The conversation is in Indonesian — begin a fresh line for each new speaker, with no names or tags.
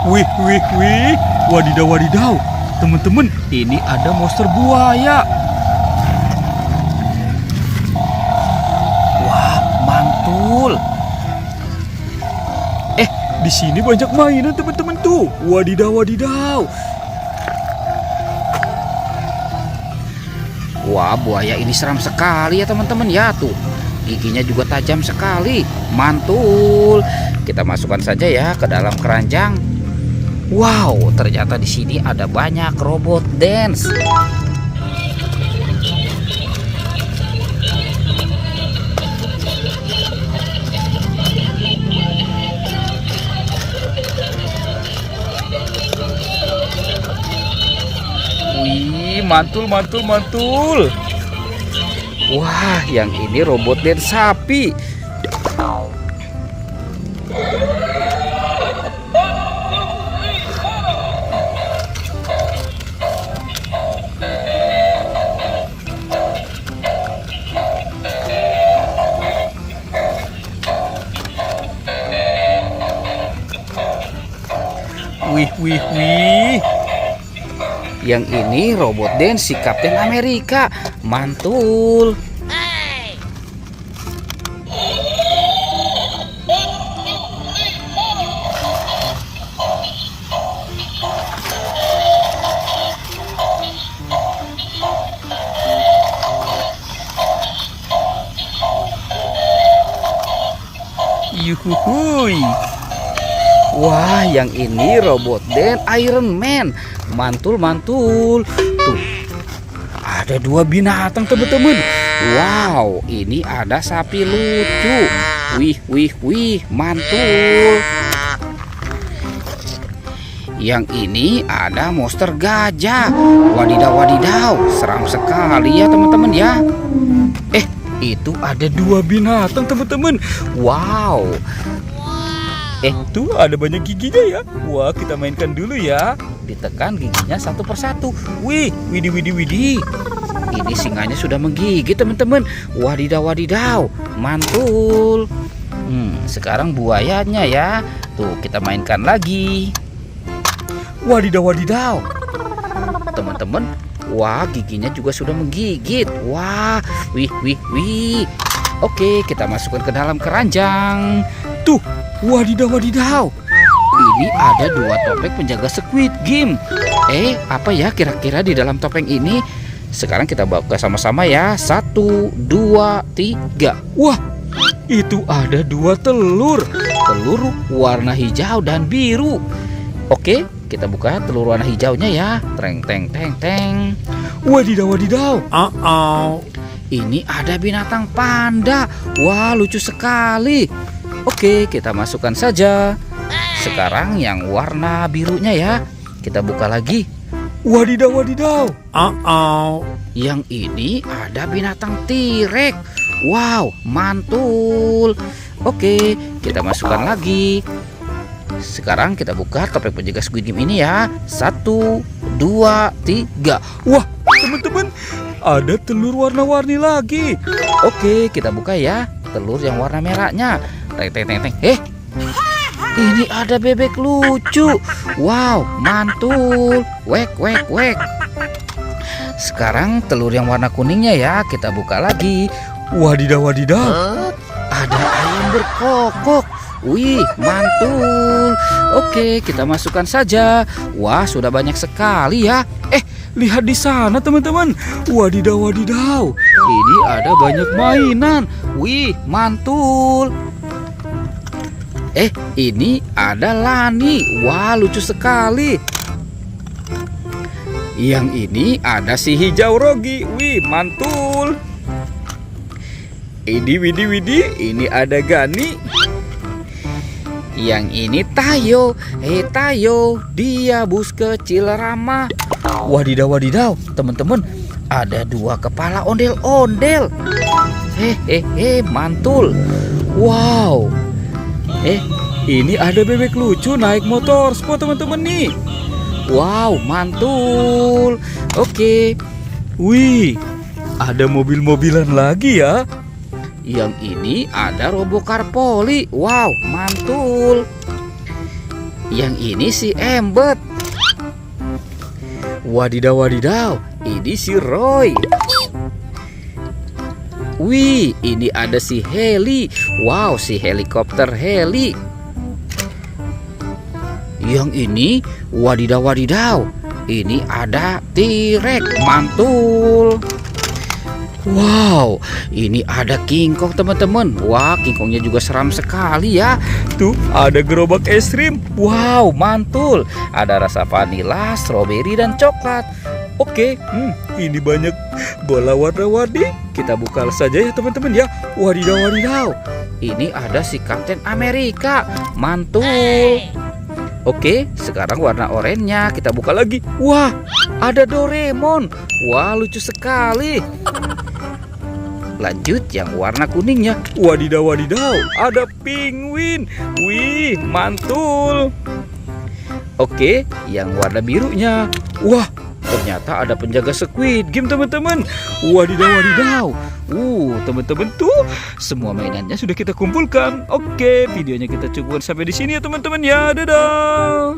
Wih, wih, wih. Wadidaw, wadidaw. Teman-teman, ini ada monster buaya. Wah, mantul. Di sini banyak mainan teman-teman tuh. Wadidaw, wadidaw.
Wah, buaya ini seram sekali ya teman-teman ya tuh. Giginya juga tajam sekali. Mantul. Kita masukkan saja ya ke dalam keranjang. Wow, ternyata di sini ada banyak robot dance. Wih, mantul, mantul, mantul. Wah, yang ini robot dance sapi.
Wih, wih, wih.
Yang ini robot dance si Kapten Amerika. Mantul.
Yuhuhuy.
Wah, yang ini robot dance Iron Man. Mantul, mantul. Tuh, ada dua binatang teman-teman. Wow, ini ada sapi lucu. Wih, wih, wih, mantul. Yang ini ada monster gajah. Wadidaw, wadidaw, seram sekali ya teman-teman ya.
Itu ada dua binatang teman-teman. Wow. Tuh ada banyak giginya ya. Wah, kita mainkan dulu ya.
Ditekan giginya satu persatu. Wih, widih, widih, widih. Ini singanya sudah menggigit teman-teman. Wadidaw, wadidaw, mantul. Sekarang buayanya ya. Tuh, kita mainkan lagi.
Wadidaw, wadidaw.
Teman-teman, wah, giginya juga sudah menggigit. Wah, wih, wih, wih. Oke, kita masukkan ke dalam keranjang.
Tuh, wadidaw, wadidaw.
Ini ada dua topeng penjaga Squid Game. Apa ya kira-kira di dalam topeng ini? Sekarang kita buka sama-sama ya. 1, 2, 3.
Wah, itu ada dua telur.
Telur warna hijau dan biru. Oke, kita buka telur warna hijaunya ya. Teng, teng, teng, teng.
Wadidaw, wadidaw.
Ini ada binatang panda. Wah, lucu sekali. Oke, kita masukkan saja. Sekarang yang warna birunya ya. Kita buka lagi.
Wadidaw, wadidaw.
Yang ini ada binatang T-Rex. Wow, mantul. Oke, kita masukkan lagi. Sekarang kita buka topeng penjaga Squid Game ini ya. 1, 2, 3.
Wah, teman-teman, ada telur warna-warni lagi.
Oke, kita buka ya. Telur yang warna merahnya. Teng, teng, teng, teng. Ini ada bebek lucu. Wow, mantul. Wek, wek, wek. Sekarang telur yang warna kuningnya ya. Kita buka lagi.
Wadidaw, wadidaw.
Ada ayam berkokok. Wih, mantul. Oke, kita masukkan saja. Wah, sudah banyak sekali ya.
Lihat di sana teman-teman. Wadidaw, wadidaw.
Ini ada banyak mainan. Wih, mantul. Ini ada Lani. Wah, lucu sekali. Yang ini ada si hijau Rogi. Wih, mantul. Ini Widi Widi. Ini ada Gani. Yang ini Tayo. Tayo, dia bus kecil ramah.
Wadidaw, wadidaw.
Teman-teman, ada dua kepala ondel-ondel. Mantul. Wow.
Ini ada bebek lucu naik motor sport teman-teman nih.
Wow, mantul. Oke.
Wih, ada mobil-mobilan lagi ya.
Yang ini ada Robocar Poli. Wow, mantul. yang ini si Embet.
Wadidaw, wadidaw, ini si Roy.
Wih, ini ada si Heli. Wow, si helikopter Heli. Yang ini, wadidaw, wadidaw, ini ada T-Rex mantul. Wow, ini ada King Kong teman-teman. Wah, King Kongnya juga seram sekali ya.
Tuh, ada gerobak es krim.
Wow, mantul. Ada rasa vanila, stroberi, dan coklat.
Oke, ini banyak bola warna-warni. Kita buka saja ya teman-teman ya. Wadidaw, wadidaw.
Ini ada si Kapten Amerika, mantul. Oke, sekarang warna oranye kita buka lagi. Wah, ada Doraemon. Wah, lucu sekali. Lanjut yang warna kuningnya.
Wadidaw, wadidaw, ada penguin. Wih, mantul.
Oke, yang warna birunya. Wah, ternyata ada penjaga Squid Game teman-teman.
Wadidaw, wadidaw.
Teman-teman tuh semua mainannya sudah kita kumpulkan.
Oke, videonya kita cukupkan sampai di sini ya teman-teman ya. Dadah.